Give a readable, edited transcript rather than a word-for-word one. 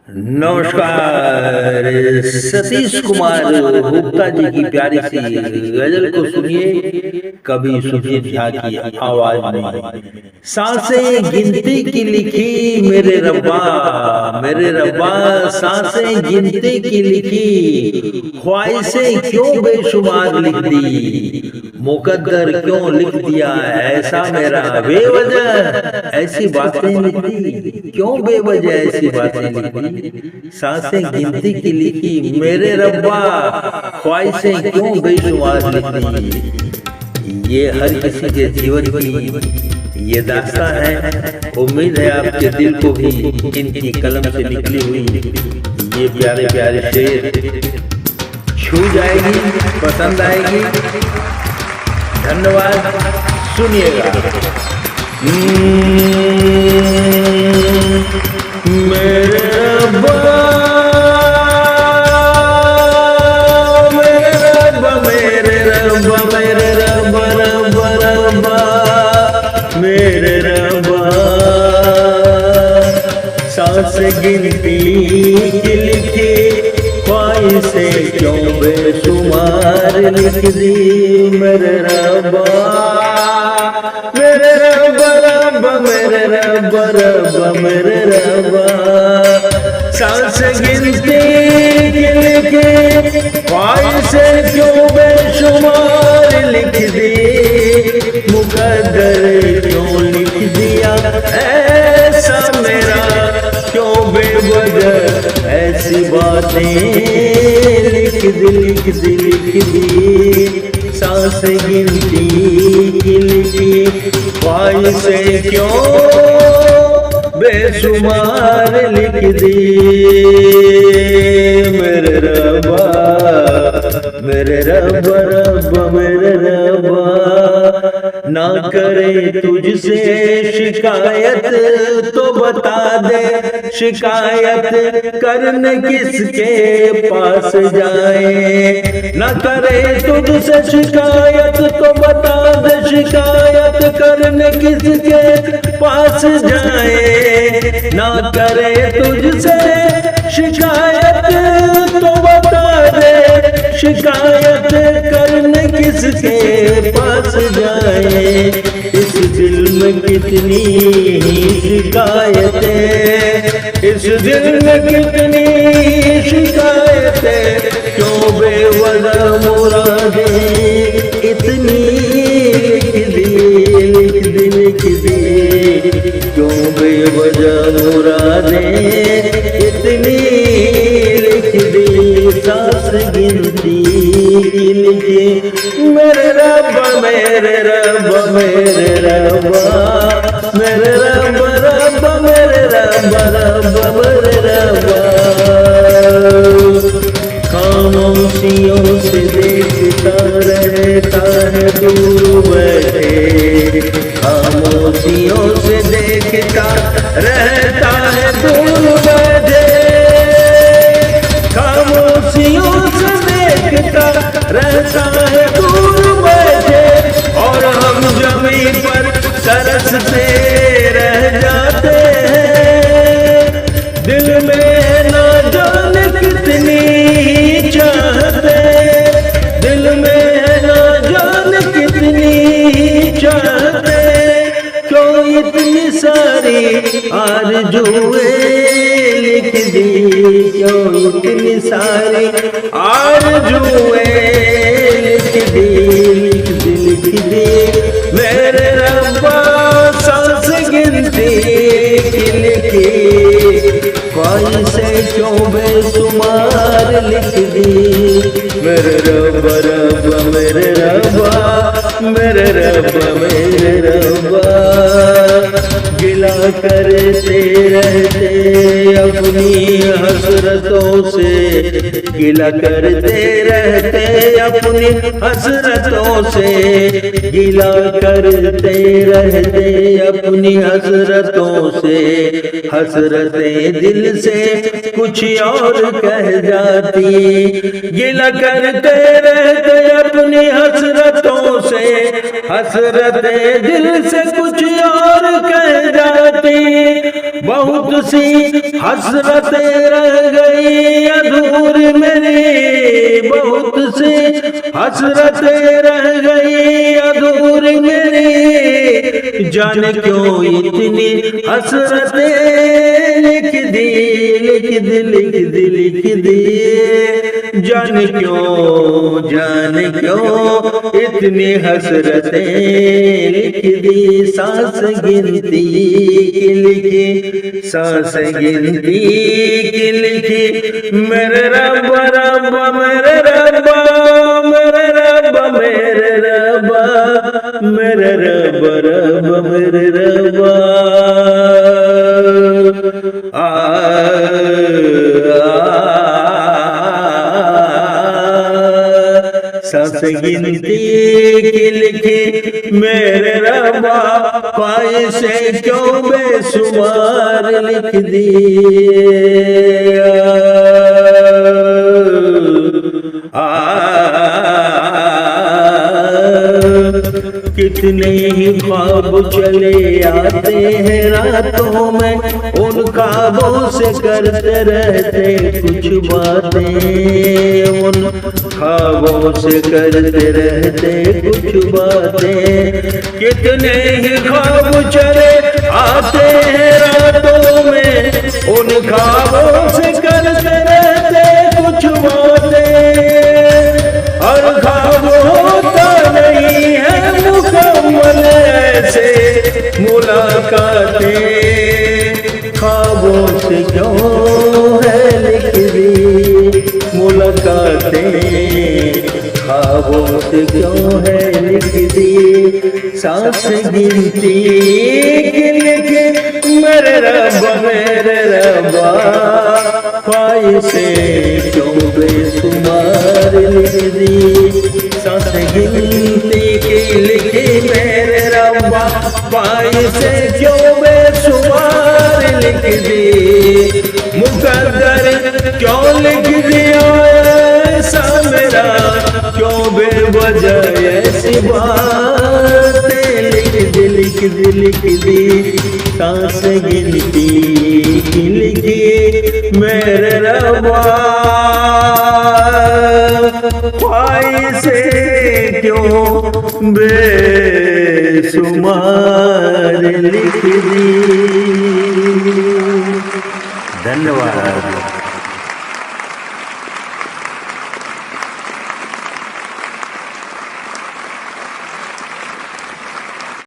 नमस्कार। सतीश कुमार गुप्ता जी की प्यारी सी गजल को सुनिए, कभी सुनिए झा की आवाज में। सांसें गिनती की लिखी मेरे रब्बा, मेरे रब्बा सांसें गिनती की लिखी, ख्वाहिशें क्यों बेशुमार लिख दी, मुकद्दर क्यों लिख दिया ऐसा मेरा बेवजह, ऐसी बातें लिख दी क्यों बेवजह, ऐसी बातें लिख दी। सांसें गिनती की लिखी मेरे रब्बा, ख्वाहिशें क्यों बेशुमार लिख दी। ये हर किसी के जीवन की ये दास्तां है। उम्मीद है आपके दिल को भी इनकी कलम से निकली हुई ये प्यारे प्यारे शेर छू जाएगी, पसंद आएगी। धन्यवाद, सुनिएगा। मेरे रब्बा, मेरे रब्बा, मेरे रब्बा, मेरे रब्बा, रब्बा रब्बा मेरे रब्बा, सांस गिनती की लिखी ख्वाहिशें क्यों बेशुमार लिख दी। मेरे रब्बा, मेरे रब्बा, रब्बा मेरे रब्बा, रब्बा मेरे रब्बा, सांस गिनती की लिखी ख्वाहिशें क्यों बेशुमार लिख दी, मुकद्दर क्यों लिख दिया ऐसा मेरा क्यों बेवजह, ऐसी बातें लिख दी, लिख दी, लिख दी। सांस गिनती की लिखी ख्वाहिशें क्यों बेशुमार लिख दी। मेरे रब्बा, मेरे रब्बा, रब्बा मेरे रब्बा, ना करे तुझसे शिकायत तो बता दे, शिकायत करने किसके पास जाए। ना करे तुझसे शिकायत तो बता दे, शिकायत करने किसके पास जाए। ना करे तुझसे शिकायत तो बता दे, शिकायत करने किसके पास जाए। इस दिल में कितनी शिकायतें, इस दिल में कितनी शिकायतें, क्यों बेवजह मुरादें इतनी लिख दी, लिख दी, क्यों बेवजह मुरादें इतनी लिख दी। सांस गिनती लिखी मेरे रब्बा, मेरे रब्बा, मेरे रब्बा, मेरे रब्बा, रब्बा मेरे रब्बा, रब्बा मेरे रब्बा। खामोशियों से देखता रहता है दूर बैठे, खामोशियों से देखता रहता है दूर बैठे, खामोशियों से देखता रहता है दूर बैठे, और हम जमीन पर तरसते रह जाते हैं। दिल में ना जाने कितनी चाहते, दिल में ना जाने कितनी चाहते, क्यों इतनी सारी आरज़ुएं लिख दी, क्यों इतनी सारी आरज़ुएं लिख दी, लिख दी, लिख दी। मेरे रब्बा सांस गिनती की लिखी ख्वाहिशें क्यों बेशुमार लिख दी। मेरे रब्बा, रब्बा मेरे रब्बा, मेरे रब्बा, मेरे रब्बा, गिला करते रहते अपनी हसरतों से, गिला करते रहते अपनी हसरतों से, गिला करते रहते अपनी हसरतों से। हसरतें दिल से कुछ और कह जाती, गिला करते रहते अपनी हसरतों से। हसरतें दिल से कुछ और कह जाती, बहुत सी हसरतें रह गई अधूरी मेरी, बहुत सी हसरतें रह गई अधूरी मेरी। जाने क्यों इतनी हसरतें लिख दी, लिख दी, लिख दी, लिख दी। जाने क्यों इतनी हसरतें लिख दी। सांस गिनती की लिखी, सांस गिनती की लिखी। मेरे रब्बा रब्बा मेरे रब्बा, मेरे रब्बा मेरे रब्बा, मेरे रब्बा रब्बा मेरे रब्बा। सांस गिनती की लिखी मेरे रब्बा, ख्वाहिशें क्यों बेशुमार लिख दी। कितने ही ख्वाब चले आते हैं रातों में, उन ख्वाबों से करते रहते कुछ बातें, उन ख्वाबों से करते रहते कुछ बातें। कितने ही ख्वाब चले आते हैं रातों में, उन ख्वाबों से करते रहते कुछ बातें। और ख्वाब होता नहीं है मुकम्मल ऐसे मुलाकातें, ख्वाबों से क्यों है लिख दी मुलाकातें, ख्वाबों से क्यों है लिख दी। सांस गिनती की लिखी मेरे रब्बा मेरे रब्बा, ख्वाहिशें क्यों बेशुमार लिख दी। सांस गिनती की लिखी मेरे रब्बा, ख्वाहिशें क्यों बेशुमार लिख दी। मुकद्दर क्यों लिख दिया ऐसा मेरा, क्यों बेवजह ऐसी बातें लिख दी, लिख दी, लिख दी। सांस गिनती की लिखी मेरे रब्बा, ख्वाहिशें क्यों बेशुमार लिख दी। धन्यवाद।